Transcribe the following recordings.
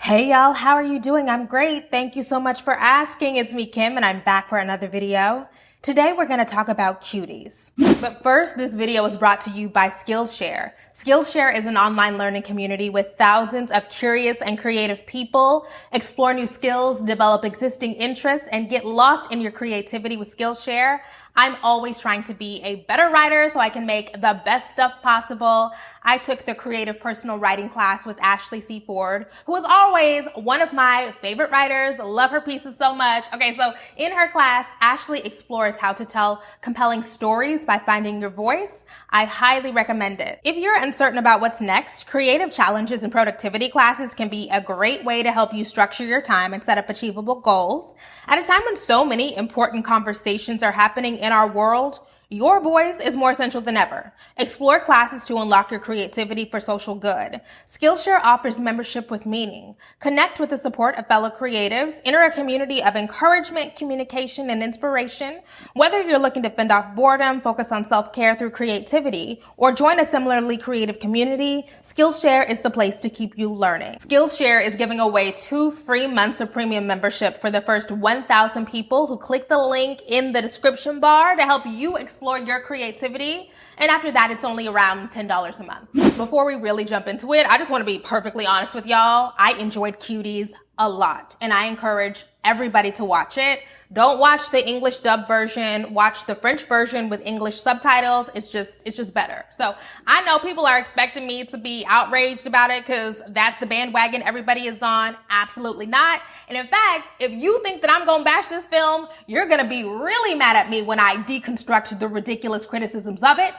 Hey y'all, how are you doing? I'm great. Thank you so much for asking. It's me, Kim, and I'm back for another video. Today we're going to talk about cuties. But first, this video is brought to you by Skillshare. Skillshare is an online learning community with thousands of curious and creative people. Explore new skills, develop existing interests, and get lost in your creativity with Skillshare. I'm always trying to be a better writer so I can make the best stuff possible. I took the creative personal writing class with Ashley C. Ford, who is always one of my favorite writers. Love her pieces so much. Okay, so in her class, Ashley explores how to tell compelling stories by finding your voice. I highly recommend it. If you're uncertain about what's next, creative challenges and productivity classes can be a great way to help you structure your time and set up achievable goals. At a time when so many important conversations are happening in our world, your voice is more essential than ever. Explore classes to unlock your creativity for social good. Skillshare offers membership with meaning. Connect with the support of fellow creatives. Enter a community of encouragement, communication, and inspiration. Whether you're looking to fend off boredom, focus on self-care through creativity, or join a similarly creative community, Skillshare is the place to keep you learning. Skillshare is giving away 2 free months of premium membership for the first 1,000 people who click the link in the description bar to help you explore your creativity. And after that, it's only around $10 a month. Before we really jump into it, I just want to be perfectly honest with y'all. I enjoyed Cuties a lot, and I encourage everybody to watch it. Don't watch the English dub version. Watch the French version with English subtitles. It's just better. So I know people are expecting me to be outraged about it because that's the bandwagon everybody is on. Absolutely not. And in fact, if you think that I'm going to bash this film, you're going to be really mad at me when I deconstruct the ridiculous criticisms of it.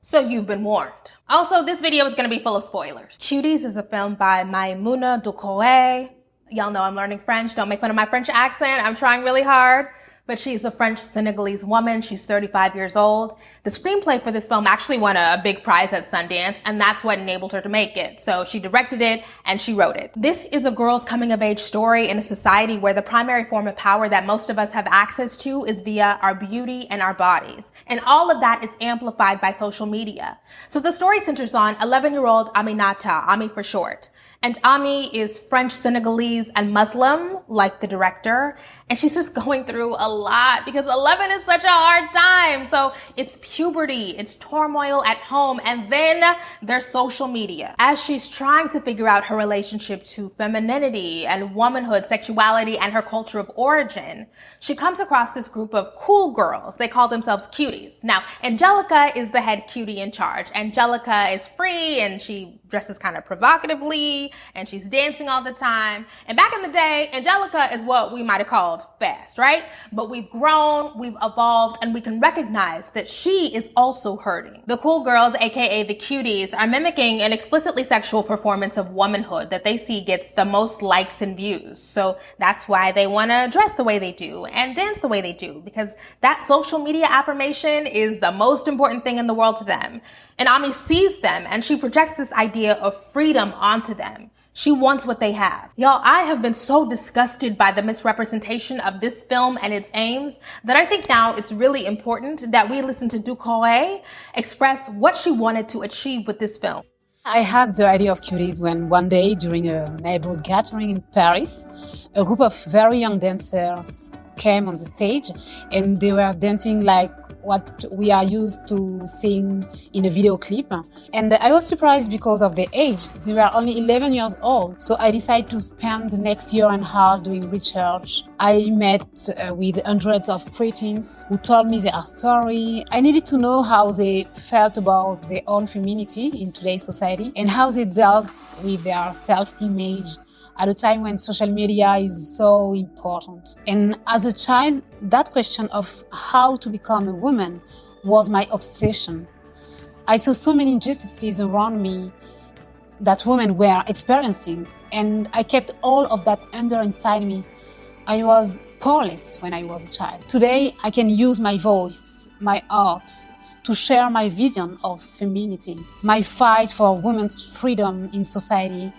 So you've been warned. Also, this video is going to be full of spoilers. Cuties is a film by Maïmouna Doucouré. Y'all know I'm learning French. Don't make fun of my French accent. I'm trying really hard. But she's a French Senegalese woman. She's 35 years old. The screenplay for this film actually won a big prize at Sundance, and that's what enabled her to make it. So she directed it and she wrote it. This is a girl's coming of age story in a society where the primary form of power that most of us have access to is via our beauty and our bodies. And all of that is amplified by social media. So the story centers on 11-year-old Aminata, Ami for short. And Ami is French, Senegalese, and Muslim, like the director. And she's just going through a lot because 11 is such a hard time. So it's puberty, it's turmoil at home, and then there's social media. As she's trying to figure out her relationship to femininity and womanhood, sexuality, and her culture of origin, she comes across this group of cool girls. They call themselves Cuties. Now, Angelica is the head cutie in charge. Angelica is free and she dresses kind of provocatively and she's dancing all the time. And back in the day, Angelica is what we might have called fast, right? But we've grown, we've evolved, and we can recognize that she is also hurting. The cool girls, aka the Cuties, are mimicking an explicitly sexual performance of womanhood that they see gets the most likes and views. So that's why they want to dress the way they do and dance the way they do, because that social media affirmation is the most important thing in the world to them. And Ami sees them and she projects this idea of freedom onto them. She wants what they have. Y'all, I have been so disgusted by the misrepresentation of this film and its aims that I think now it's really important that we listen to Doucouré express what she wanted to achieve with this film. I had the idea of Cuties when one day during a neighborhood gathering in Paris, a group of very young dancers came on the stage and they were dancing like what we are used to seeing in a video clip. And I was surprised because of their age. They were only 11 years old. So I decided to spend the next year and a half doing research. I met with hundreds of preteens who told me their story. I needed to know how they felt about their own femininity in today's society and how they dealt with their self-image at a time when social media is so important. And as a child, that question of how to become a woman was my obsession. I saw so many injustices around me that women were experiencing, and I kept all of that anger inside me. I was powerless when I was a child. Today, I can use my voice, my art, to share my vision of femininity, my fight for women's freedom in society,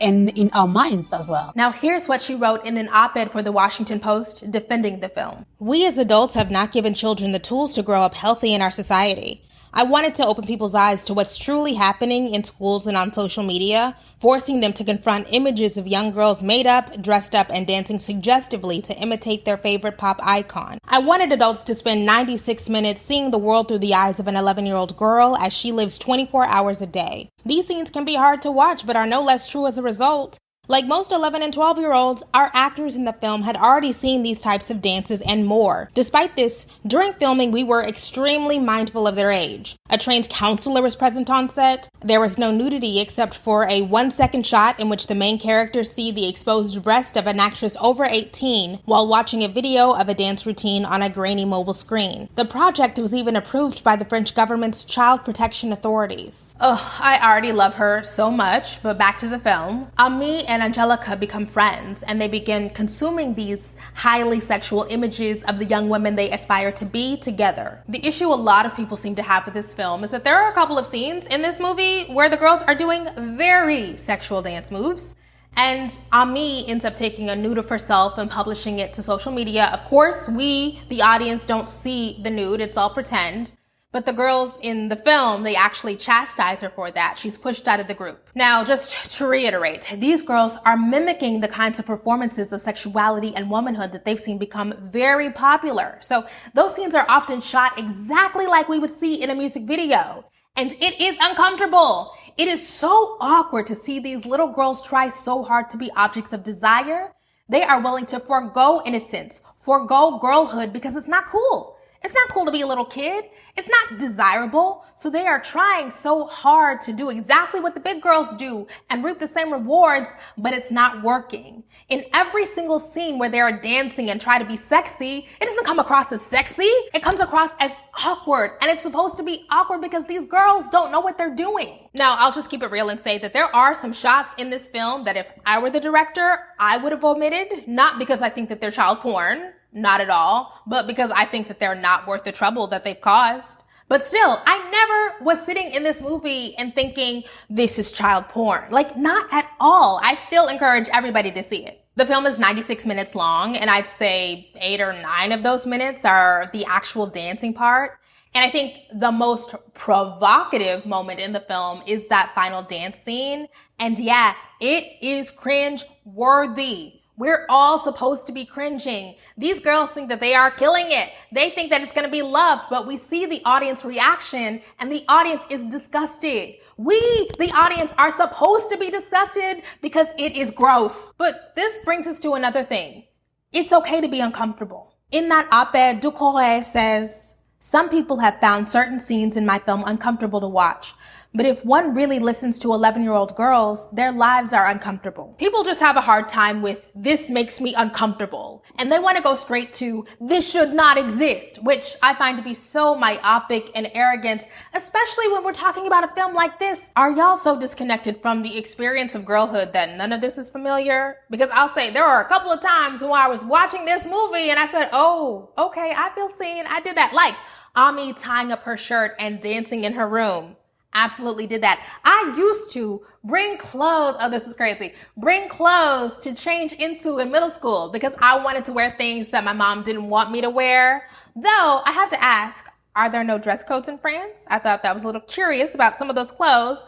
and in our minds as well. Now here's what she wrote in an op-ed for the Washington Post defending the film. We as adults have not given children the tools to grow up healthy in our society. I wanted to open people's eyes to what's truly happening in schools and on social media, forcing them to confront images of young girls made up, dressed up, and dancing suggestively to imitate their favorite pop icon. I wanted adults to spend 96 minutes seeing the world through the eyes of an 11-year-old girl as she lives 24 hours a day. These scenes can be hard to watch, but are no less true as a result. Like most 11 and 12-year-olds, our actors in the film had already seen these types of dances and more. Despite this, during filming, we were extremely mindful of their age. A trained counselor was present on set. There was no nudity except for a 1-second shot in which the main characters see the exposed breast of an actress over 18 while watching a video of a dance routine on a grainy mobile screen. The project was even approved by the French government's child protection authorities. Ugh, I already love her so much, but back to the film. Ami and Angelica become friends, and they begin consuming these highly sexual images of the young women they aspire to be together. The issue a lot of people seem to have with this film is that there are a couple of scenes in this movie where the girls are doing very sexual dance moves, and Ami ends up taking a nude of herself and publishing it to social media. Of course, we, the audience, don't see the nude, it's all pretend. But the girls in the film, they actually chastise her for that. She's pushed out of the group. Now, just to reiterate, these girls are mimicking the kinds of performances of sexuality and womanhood that they've seen become very popular. So those scenes are often shot exactly like we would see in a music video. And it is uncomfortable. It is so awkward to see these little girls try so hard to be objects of desire. They are willing to forego innocence, forego girlhood because it's not cool. It's not cool to be a little kid. It's not desirable. So they are trying so hard to do exactly what the big girls do and reap the same rewards, but it's not working. In every single scene where they are dancing and try to be sexy, it doesn't come across as sexy. It comes across as awkward. And it's supposed to be awkward because these girls don't know what they're doing. Now, I'll just keep it real and say that there are some shots in this film that if I were the director, I would have omitted, not because I think that they're child porn. Not at all, but because I think that they're not worth the trouble that they've caused. But still, I never was sitting in this movie and thinking, this is child porn. Like, not at all. I still encourage everybody to see it. The film is 96 minutes long, and I'd say 8 or 9 of those minutes are the actual dancing part. And I think the most provocative moment in the film is that final dance scene. And yeah, it is cringe-worthy. We're all supposed to be cringing. These girls think that they are killing it. They think that it's going to be loved, but we see the audience reaction and the audience is disgusted. We, the audience, are supposed to be disgusted because it is gross. But this brings us to another thing. It's okay to be uncomfortable. In that op-ed, Discourse says, "Some people have found certain scenes in my film uncomfortable to watch. But if one really listens to 11-year-old girls, their lives are uncomfortable." People just have a hard time with, this makes me uncomfortable. And they want to go straight to, this should not exist, which I find to be so myopic and arrogant, especially when we're talking about a film like this. Are y'all so disconnected from the experience of girlhood that none of this is familiar? Because I'll say there are a couple of times when I was watching this movie and I said, oh, okay, I feel seen. I did that. Like Ami tying up her shirt and dancing in her room. Absolutely did that. I used to bring clothes. Oh, this is crazy. Bring clothes to change into in middle school because I wanted to wear things that my mom didn't want me to wear. Though I have to ask, are there no dress codes in France? I thought that was a little curious about some of those clothes.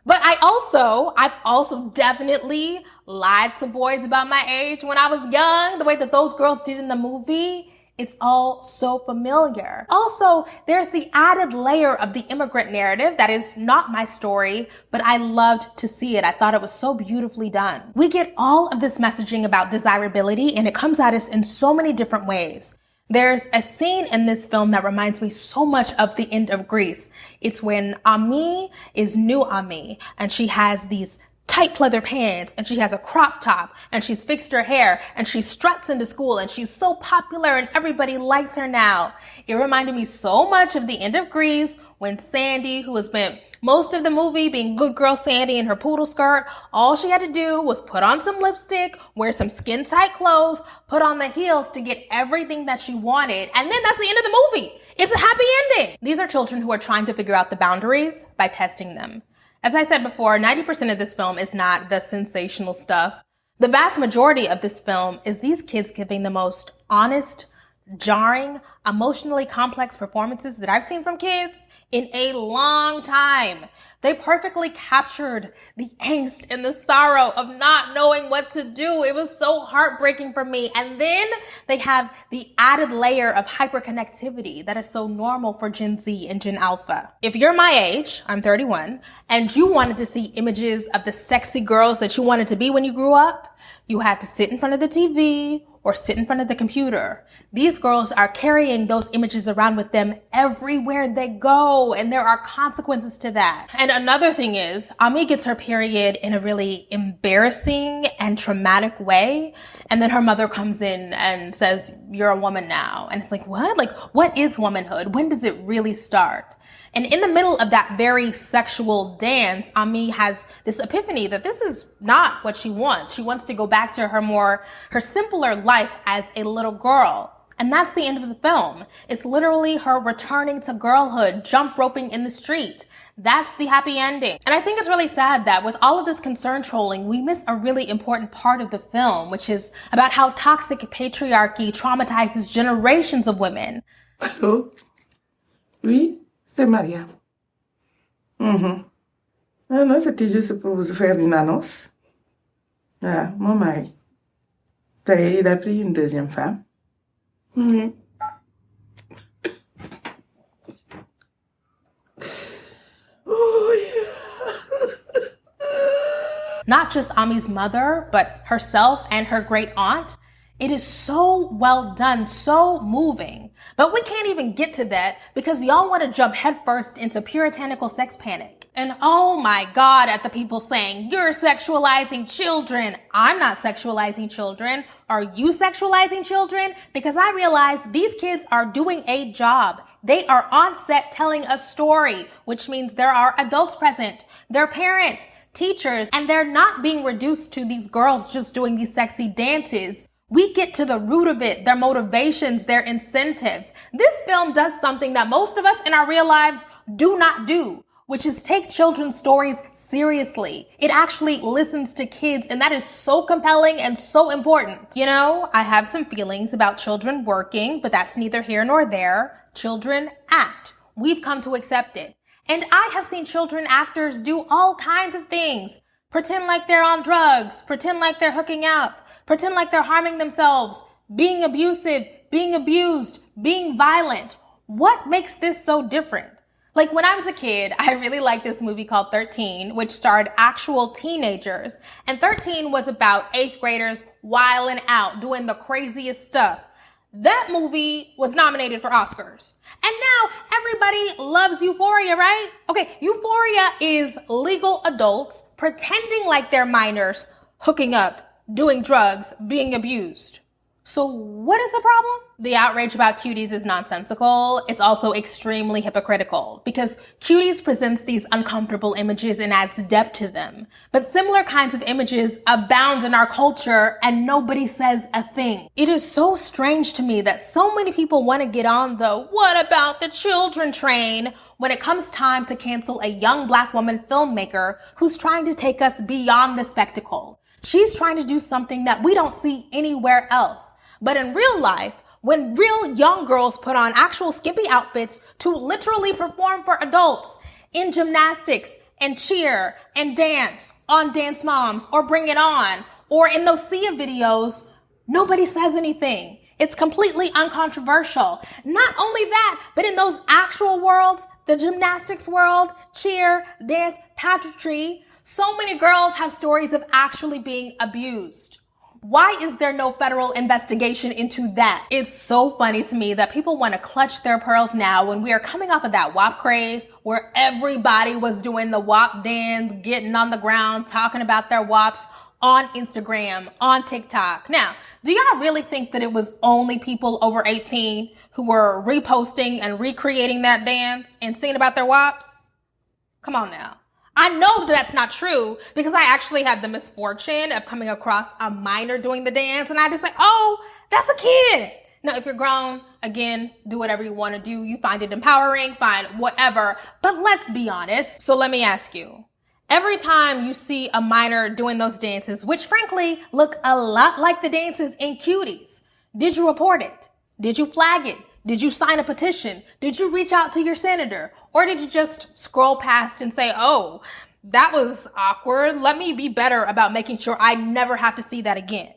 But I've also definitely lied to boys about my age when I was young, the way that those girls did in the movie. It's all so familiar. Also, there's the added layer of the immigrant narrative that is not my story, but I loved to see it. I thought it was so beautifully done. We get all of this messaging about desirability, and it comes at us in so many different ways. There's a scene in this film that reminds me so much of the end of Grease. It's when Ami is new Ami, and she has these tight pleather pants and she has a crop top and she's fixed her hair and she struts into school and she's so popular and everybody likes her now. It reminded me so much of the end of Grease when Sandy, who has spent most of the movie being good girl Sandy in her poodle skirt, all she had to do was put on some lipstick, wear some skin tight clothes, put on the heels to get everything that she wanted. And then that's the end of the movie. It's a happy ending. These are children who are trying to figure out the boundaries by testing them. As I said before, 90% of this film is not the sensational stuff. The vast majority of this film is these kids giving the most honest, jarring, emotionally complex performances that I've seen from kids in a long time. They perfectly captured the angst and the sorrow of not knowing what to do. It was so heartbreaking for me. And then they have the added layer of hyperconnectivity that is so normal for Gen Z and Gen Alpha. If you're my age, I'm 31, and you wanted to see images of the sexy girls that you wanted to be when you grew up, you had to sit in front of the TV or sit in front of the computer. These girls are carrying those images around with them everywhere they go, and there are consequences to that. And another thing is, Ami gets her period in a really embarrassing and traumatic way, and then her mother comes in and says, "You're a woman now." And it's like, what? Like, what is womanhood? When does it really start? And in the middle of that very sexual dance, Ami has this epiphany that this is not what she wants. She wants to go back to her simpler life as a little girl. And that's the end of the film. It's literally her returning to girlhood, jump roping in the street. That's the happy ending. And I think it's really sad that with all of this concern trolling, we miss a really important part of the film, which is about how toxic patriarchy traumatizes generations of women. Allô? Oui, c'est Maria. Ah non, c'était juste pour vous faire une annonce. Ah, mon mari. Il a pris une deuxième femme. Not just Ami's mother, but herself and her great aunt. It is so well done, so moving. But we can't even get to that because y'all want to jump headfirst into puritanical sex panic. And oh my God, at the people saying, "You're sexualizing children." I'm not sexualizing children. Are you sexualizing children? Because I realize these kids are doing a job. They are on set telling a story, which means there are adults present, their parents, teachers, and they're not being reduced to these girls just doing these sexy dances. We get to the root of it, their motivations, their incentives. This film does something that most of us in our real lives do not do, which is take children's stories seriously. It actually listens to kids, and that is so compelling and so important. You know, I have some feelings about children working, but that's neither here nor there. Children act. We've come to accept it. And I have seen children actors do all kinds of things. Pretend like they're on drugs, pretend like they're hooking up, pretend like they're harming themselves, being abusive, being abused, being violent. What makes this so different? Like when I was a kid, I really liked this movie called 13, which starred actual teenagers. And 13 was about 8th graders wilding out, doing the craziest stuff. That movie was nominated for Oscars. And now everybody loves Euphoria, right? Okay, Euphoria is legal adults pretending like they're minors, hooking up, doing drugs, being abused. So what is the problem? The outrage about Cuties is nonsensical. It's also extremely hypocritical because Cuties presents these uncomfortable images and adds depth to them. But similar kinds of images abound in our culture and nobody says a thing. It is so strange to me that so many people want to get on the "what about the children" train when it comes time to cancel a young Black woman filmmaker who's trying to take us beyond the spectacle. She's trying to do something that we don't see anywhere else. But in real life, when real young girls put on actual skimpy outfits to literally perform for adults in gymnastics and cheer and dance on Dance Moms or Bring It On or in those Sia videos, nobody says anything. It's completely uncontroversial. Not only that, but in those actual worlds, the gymnastics world, cheer, dance, pageantry, so many girls have stories of actually being abused. Why is there no federal investigation into that? It's so funny to me that people want to clutch their pearls now when we are coming off of that WAP craze where everybody was doing the WAP dance, getting on the ground, talking about their WAPs on Instagram, on TikTok. Now, do y'all really think that it was only people over 18 who were reposting and recreating that dance and singing about their WAPs? Come on now. I know that's not true because I actually had the misfortune of coming across a minor doing the dance and I just like, oh, that's a kid. Now, if you're grown, again, do whatever you want to do. You find it empowering, fine, whatever. But let's be honest. So let me ask you, every time you see a minor doing those dances, which frankly look a lot like the dances in Cuties, did you report it? Did you flag it? Did you sign a petition? Did you reach out to your senator? Or did you just scroll past and say, oh, that was awkward. Let me be better about making sure I never have to see that again.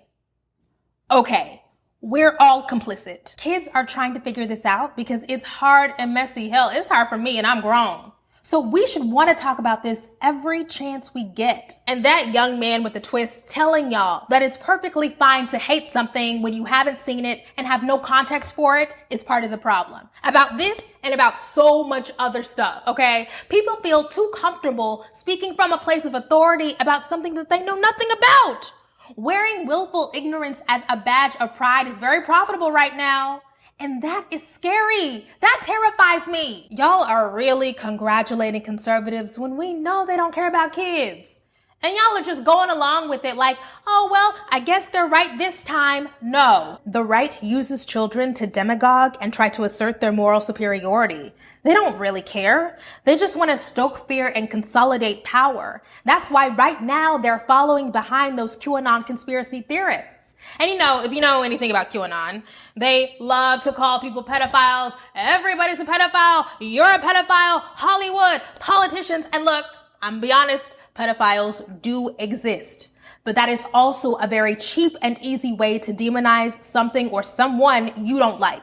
Okay, we're all complicit. Kids are trying to figure this out because it's hard and messy. Hell, it's hard for me and I'm grown. So we should want to talk about this every chance we get. And that young man with the twist telling y'all that it's perfectly fine to hate something when you haven't seen it and have no context for it is part of the problem. About this and about so much other stuff, okay? People feel too comfortable speaking from a place of authority about something that they know nothing about. Wearing willful ignorance as a badge of pride is very profitable right now. And that is scary. That terrifies me. Y'all are really congratulating conservatives when we know they don't care about kids. And y'all are just going along with it like, oh, well, I guess they're right this time. No. The right uses children to demagogue and try to assert their moral superiority. They don't really care. They just want to stoke fear and consolidate power. That's why right now they're following behind those QAnon conspiracy theorists. And if you know anything about QAnon, they love to call people pedophiles. Everybody's a pedophile. You're a pedophile. Hollywood, politicians. And look, I'm gonna be honest, pedophiles do exist. But that is also a very cheap and easy way to demonize something or someone you don't like.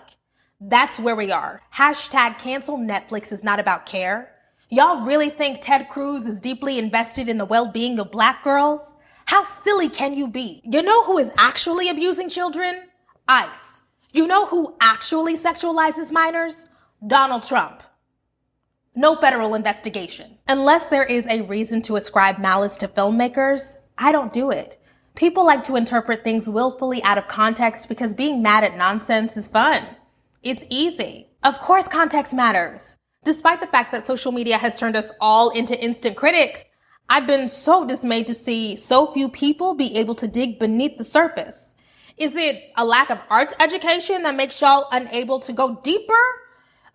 That's where we are. Hashtag cancel Netflix is not about care. Y'all really think Ted Cruz is deeply invested in the well-being of black girls? How silly can you be? You know who is actually abusing children? ICE. You know who actually sexualizes minors? Donald Trump. No federal investigation. Unless there is a reason to ascribe malice to filmmakers, I don't do it. People like to interpret things willfully out of context because being mad at nonsense is fun. It's easy. Of course context matters. Despite the fact that social media has turned us all into instant critics, I've been so dismayed to see so few people be able to dig beneath the surface. Is it a lack of arts education that makes y'all unable to go deeper?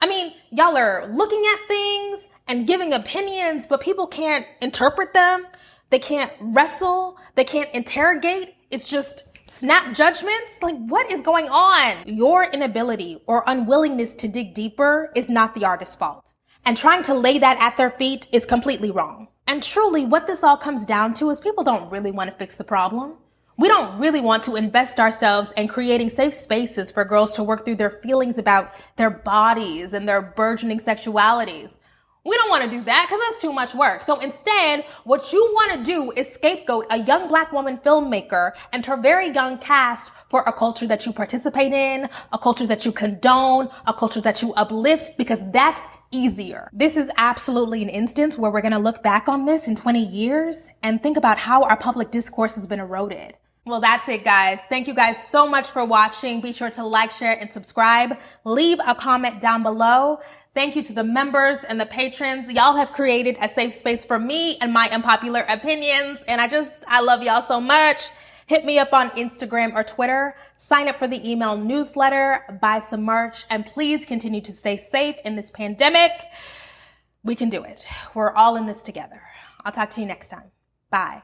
I mean, y'all are looking at things and giving opinions, but people can't interpret them. They can't wrestle. They can't interrogate. It's just snap judgments. Like, what is going on? Your inability or unwillingness to dig deeper is not the artist's fault. And trying to lay that at their feet is completely wrong. And truly, what this all comes down to is people don't really want to fix the problem. We don't really want to invest ourselves in creating safe spaces for girls to work through their feelings about their bodies and their burgeoning sexualities. We don't want to do that because that's too much work. So instead, what you want to do is scapegoat a young black woman filmmaker and her very young cast for a culture that you participate in, a culture that you condone, a culture that you uplift, because that's easier. This is absolutely an instance where we're going to look back on this in 20 years and think about how our public discourse has been eroded. Well, that's it, guys. Thank you guys so much for watching. Be sure to like, share, and subscribe. Leave a comment down below. Thank you to the members and the patrons. Y'all have created a safe space for me and my unpopular opinions. And I love y'all so much. Hit me up on Instagram or Twitter. Sign up for the email newsletter. Buy some merch. And please continue to stay safe in this pandemic. We can do it. We're all in this together. I'll talk to you next time. Bye.